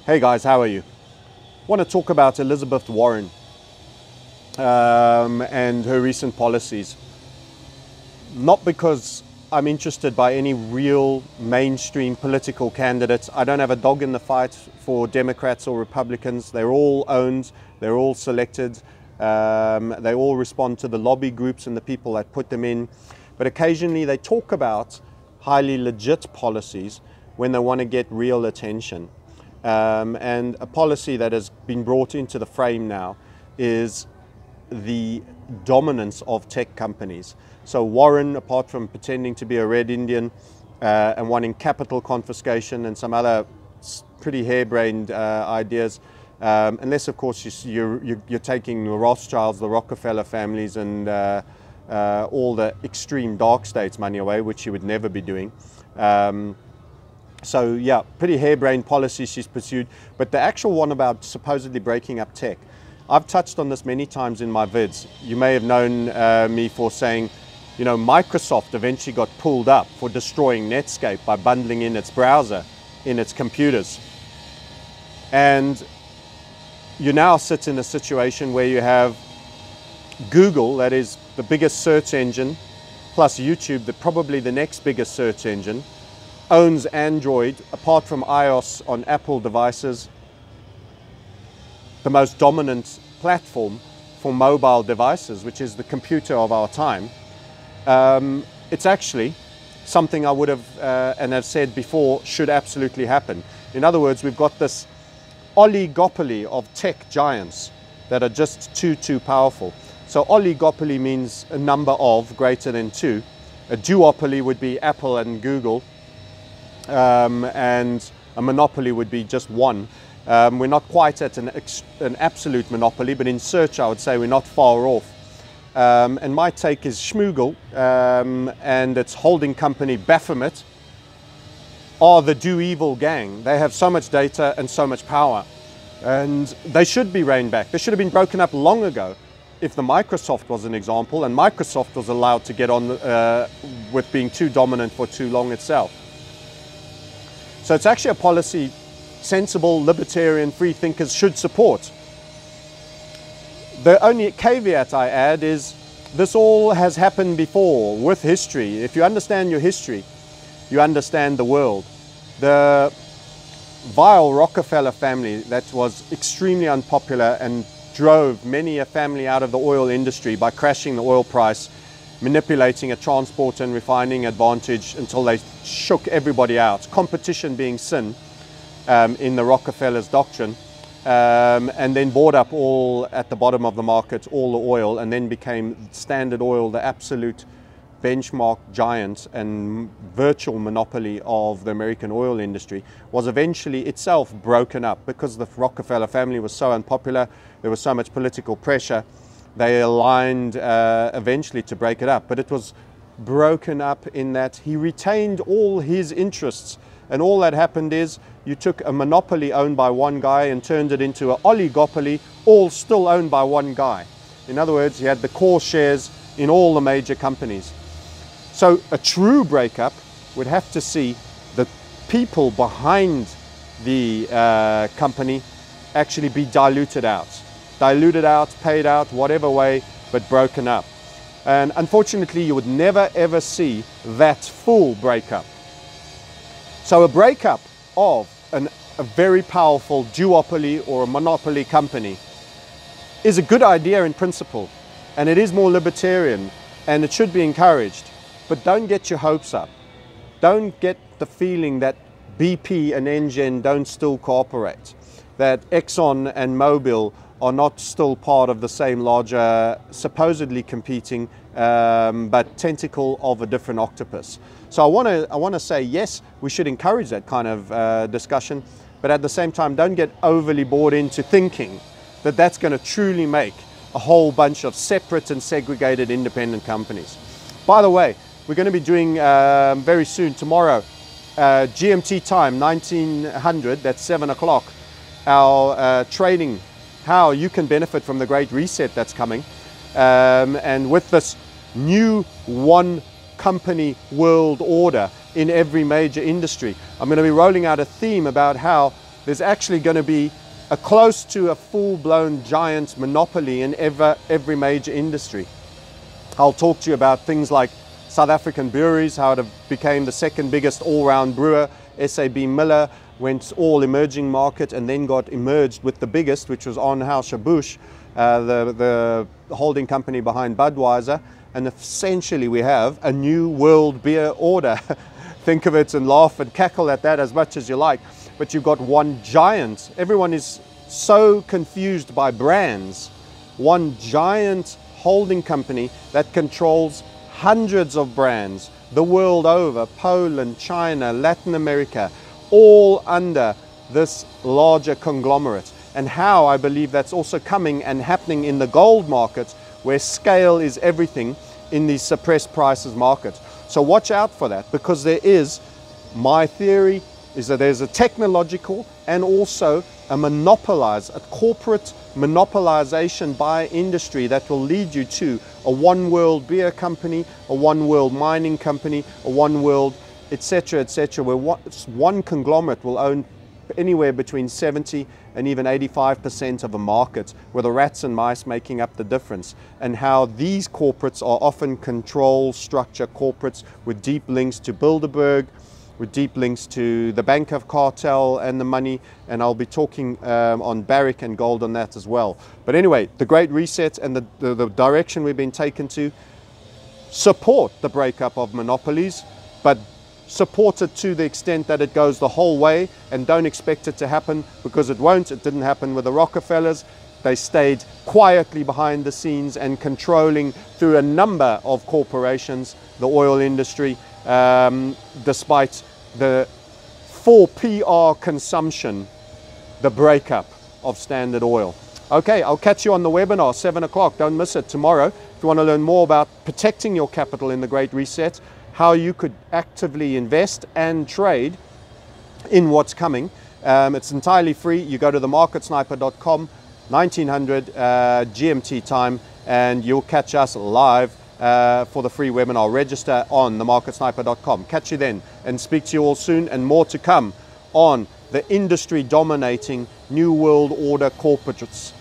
Hey guys, how are you? I want to talk about Elizabeth Warren and her recent policies. Not because I'm interested by any real mainstream political candidates. I don't have a dog in the fight for Democrats or Republicans. They're all owned, they're all selected, they all respond to the lobby groups and the people that put them in. But occasionally they talk about highly legit policies when they want to get real attention. And a policy that has been brought into the frame now is the dominance of tech companies. So Warren, apart from pretending to be a red Indian and wanting capital confiscation and some other pretty harebrained ideas, unless of course you're taking the Rothschilds, the Rockefeller families and all the extreme dark states money away, which she would never be doing. So yeah, pretty harebrained policy she's pursued. But the actual one about supposedly breaking up tech, I've touched on this many times in my vids. You may have known me for saying, you know, Microsoft eventually got pulled up for destroying Netscape by bundling in its browser in its computers. And you now sit in a situation where you have Google, that is the biggest search engine, plus YouTube, probably the next biggest search engine, owns Android, apart from iOS on Apple devices, the most dominant platform for mobile devices, which is the computer of our time. It's actually something I would have, and have said before, should absolutely happen. In other words, we've got this oligopoly of tech giants that are just too powerful. So oligopoly means a number of greater than two. A duopoly would be Apple and Google. And a monopoly would be just one. We're not quite at an absolute monopoly, but in search I would say we're not far off. And my take is Schmoogle and its holding company Baphomet are the do evil gang. They have so much data and so much power, and they should be reined back. They should have been broken up long ago if the Microsoft was an example, and Microsoft was allowed to get on with being too dominant for too long itself. So it's actually a policy sensible, libertarian, free thinkers should support. The only caveat I add is this all has happened before with history. If you understand your history, you understand the world. The vile Rockefeller family that was extremely unpopular and drove many a family out of the oil industry by crashing the oil price, manipulating a transport and refining advantage until they shook everybody out. Competition being sin in the Rockefellers' doctrine, and then bought up all at the bottom of the market, all the oil, and then became Standard Oil, the absolute benchmark giant and virtual monopoly of the American oil industry, was eventually itself broken up because the Rockefeller family was so unpopular, there was so much political pressure. They aligned eventually to break it up, but it was broken up in that he retained all his interests, and all that happened is you took a monopoly owned by one guy and turned it into an oligopoly, all still owned by one guy. In other words, he had the core shares in all the major companies. So a true breakup would have to see the people behind the company actually be diluted out, paid out, whatever way, but broken up. And unfortunately, you would never ever see that full breakup. So a breakup of a very powerful duopoly or a monopoly company is a good idea in principle, and it is more libertarian, and it should be encouraged. But don't get your hopes up. Don't get the feeling that BP and AMZN don't still cooperate, that Exxon and Mobil are not still part of the same larger, supposedly competing, but tentacle of a different octopus. So I want to say, yes, we should encourage that kind of discussion, but at the same time, don't get overly bought into thinking that that's going to truly make a whole bunch of separate and segregated independent companies. By the way, we're going to be doing very soon, tomorrow, GMT time, 1900, that's 7 o'clock, our trading, how you can benefit from the Great Reset that's coming. And with this new one company world order in every major industry, I'm going to be rolling out a theme about how there's actually going to be a close to a full-blown giant monopoly in every major industry. I'll talk to you about things like South African breweries, how it became the second biggest all-round brewer. SAB Miller went all emerging market and then got emerged with the biggest, which was Anheuser-Busch, the holding company behind Budweiser. And essentially we have a new world beer order. Think of it and laugh and cackle at that as much as you like. But you've got one giant. Everyone is so confused by brands. One giant holding company that controls hundreds of brands the world over, Poland, China, Latin America, all under this larger conglomerate. And how I believe that's also coming and happening in the gold market, where scale is everything in these suppressed prices markets. So watch out for that, because there is, my theory is that there's a technological and also a corporate monopolization by industry that will lead you to a one world beer company, a one world mining company, a one world, etc., where one conglomerate will own anywhere between 70 and even 85% of a market, with the rats and mice making up the difference. And how these corporates are often control structure corporates with deep links to Bilderberg, with deep links to the bank of cartel and the money. And I'll be talking on Barrick and gold on that as well. But anyway, the Great Reset and the direction we've been taken to, support the breakup of monopolies, but support it to the extent that it goes the whole way, and don't expect it to happen, because it won't. It didn't happen with the Rockefellers. They stayed quietly behind the scenes and controlling through a number of corporations the oil industry, despite the full PR consumption, the breakup of Standard Oil. Okay, I'll catch you on the webinar, 7 o'clock. Don't miss it tomorrow. If you want to learn more about protecting your capital in the Great Reset, how you could actively invest and trade in what's coming. It's entirely free. You go to themarketsniper.com, 1900 GMT time, and you'll catch us live for the free webinar. Register on themarketsniper.com. Catch you then, and speak to you all soon, and more to come on the industry dominating New World Order corporates